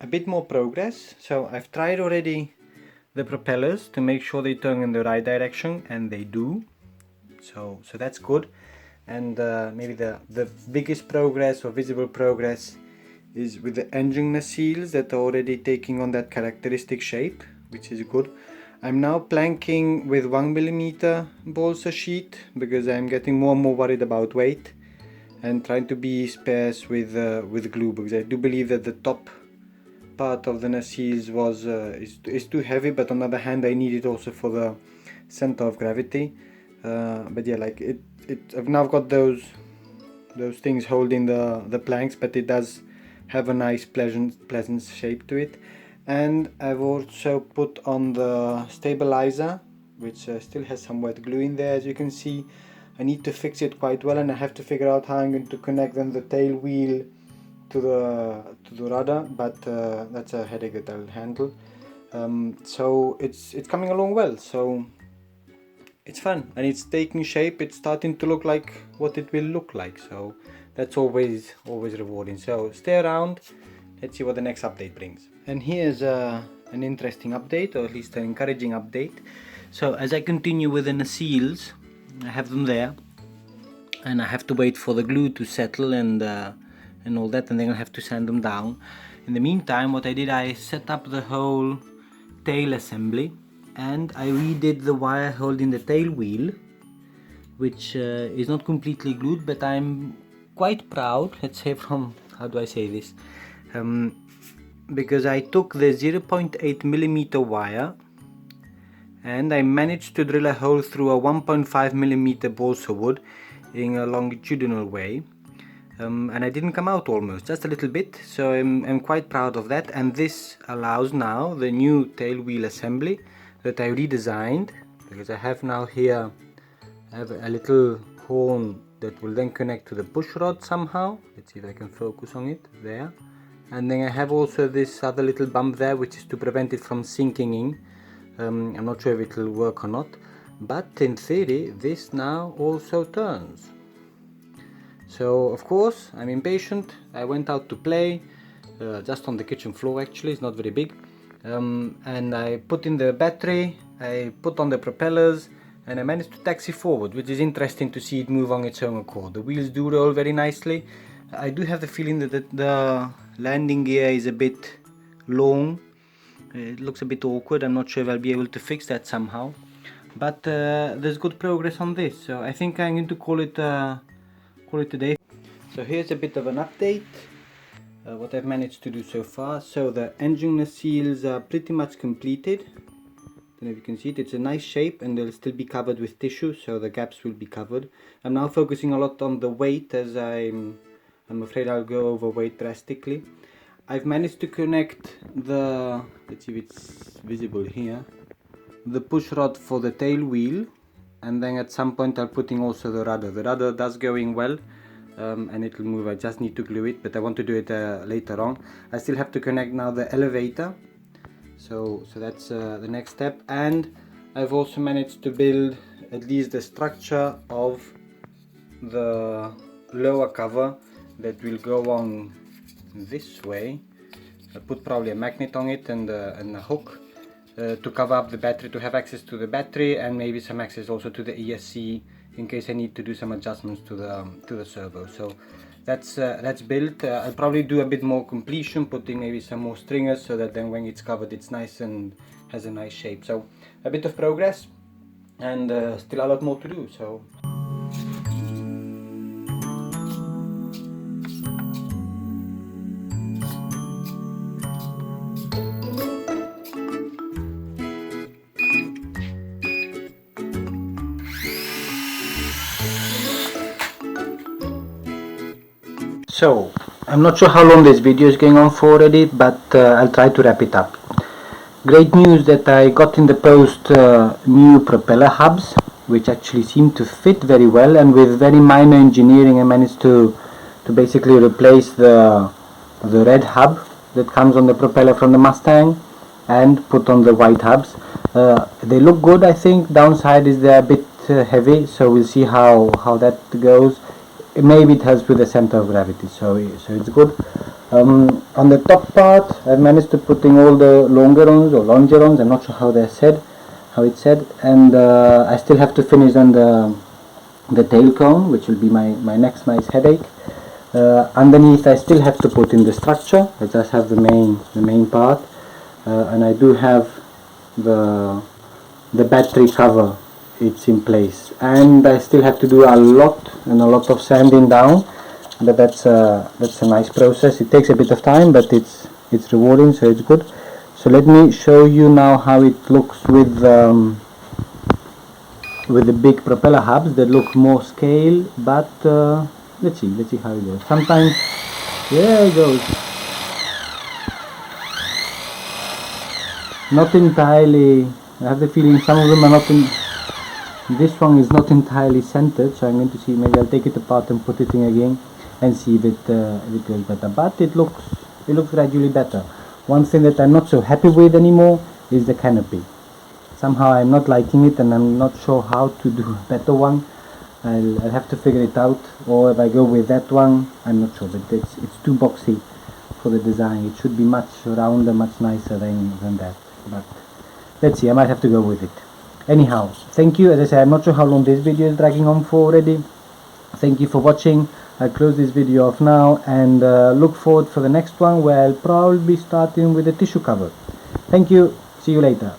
bit more progress. So I've tried already the propellers to make sure they turn in the right direction, and they do. So that's good. And maybe the biggest progress or visible progress is with the engine nacelles that are already taking on that characteristic shape, which is good. I'm now planking with 1mm balsa sheet because I'm getting more and more worried about weight, and trying to be sparse with glue, because I do believe that the top part of the nacelles was is too heavy, but on the other hand I need it also for the center of gravity. But yeah, like I've now got those things holding the planks, but it does have a nice pleasant shape to it. And I've also put on the stabilizer, which still has some wet glue in there, as you can see. I need to fix it quite well, and I have to figure out how I'm going to connect then the tail wheel to the rudder, but that's a headache that I'll handle. So it's coming along well, so it's fun and it's taking shape. It's starting to look like what it will look like, so that's always rewarding. So stay around, let's see what the next update brings. And here's an interesting update, or at least an encouraging update. So as I continue with the nacelles, I have them there, and I have to wait for the glue to settle and all that, and then I have to sand them down. In the meantime, what I did, I set up the whole tail assembly, and I redid the wire holding the tail wheel, which is not completely glued, but I'm quite proud, let's say, from, how do I say this, because I took the 0.8mm wire and I managed to drill a hole through a 1.5mm balsa wood in a longitudinal way, and I didn't come out almost, just a little bit, so I'm quite proud of that. And this allows now the new tail wheel assembly that I redesigned, because I have now here a little horn that will then connect to the push rod somehow. Let's see if I can focus on it, there. And then I have also this other little bump there, which is to prevent it from sinking in. I'm not sure if it will work or not, but in theory this now also turns. So of course I'm impatient. I went out to play, just on the kitchen floor actually, it's not very big, and I put in the battery, I put on the propellers, and I managed to taxi forward, which is interesting to see it move on its own accord. The wheels do roll very nicely. I do have the feeling that the landing gear is a bit long. It looks a bit awkward. I'm not sure if I'll be able to fix that somehow, but there's good progress on this, so I think I'm going to call it a day. So here's a bit of an update, what I've managed to do so far. So the engine nacelles are pretty much completed. I don't know if you can see it. It's a nice shape, and they'll still be covered with tissue, so the gaps will be covered. I'm now focusing a lot on the weight, as I'm afraid I'll go overweight drastically. I've managed to connect the, let's see if it's visible here, the push rod for the tail wheel, and then at some point I'll put in also the rudder. The rudder does going well, and it will move. I just need to glue it, but I want to do it later on. I still have to connect now the elevator, so that's the next step. And I've also managed to build at least the structure of the lower cover that will go on this way. I put probably a magnet on it and a hook to cover up the battery, to have access to the battery, and maybe some access also to the ESC in case I need to do some adjustments to the servo. So that's built. I'll probably do a bit more completion, putting maybe some more stringers, so that then when it's covered it's nice and has a nice shape. So a bit of progress, and still a lot more to do. So So, I'm not sure how long this video is going on for already, but I'll try to wrap it up. Great news that I got in the post new propeller hubs, which actually seem to fit very well, and with very minor engineering I managed to basically replace the red hub that comes on the propeller from the Mustang and put on the white hubs. They look good, I think. Downside is they're a bit heavy, so we'll see how that goes. maybe it helps with the center of gravity, so it's good. On the top part, I've managed to put in all the longerons or longerons. I'm not sure how it's said, and I still have to finish on the tail cone, which will be my next nice headache. Underneath, I still have to put in the structure. I just have the main part, and I do have the battery cover. It's in place, and I still have to do a lot of sanding down, but that's a nice process. It takes a bit of time, but it's rewarding, so it's good. So let me show you now how it looks with the big propeller hubs that look more scale, but let's see how it goes. Sometimes, there it goes. Not entirely, I have the feeling some of them are not in, this one is not entirely centered, so I'm going to see, maybe I'll take it apart and put it in again and see if it goes better, but it looks gradually better. One thing that I'm not so happy with anymore is the canopy. Somehow I'm not liking it, and I'm not sure how to do a better one. I'll have to figure it out, or if I go with that one, I'm not sure, but it's too boxy for the design. It should be much rounder, much nicer than that, but let's see, I might have to go with it. Anyhow, thank you. As I said, I'm not sure how long this video is dragging on for already. Thank you for watching. I'll close this video off now, and look forward for the next one, where I'll probably be starting with a tissue cover. Thank you, see you later.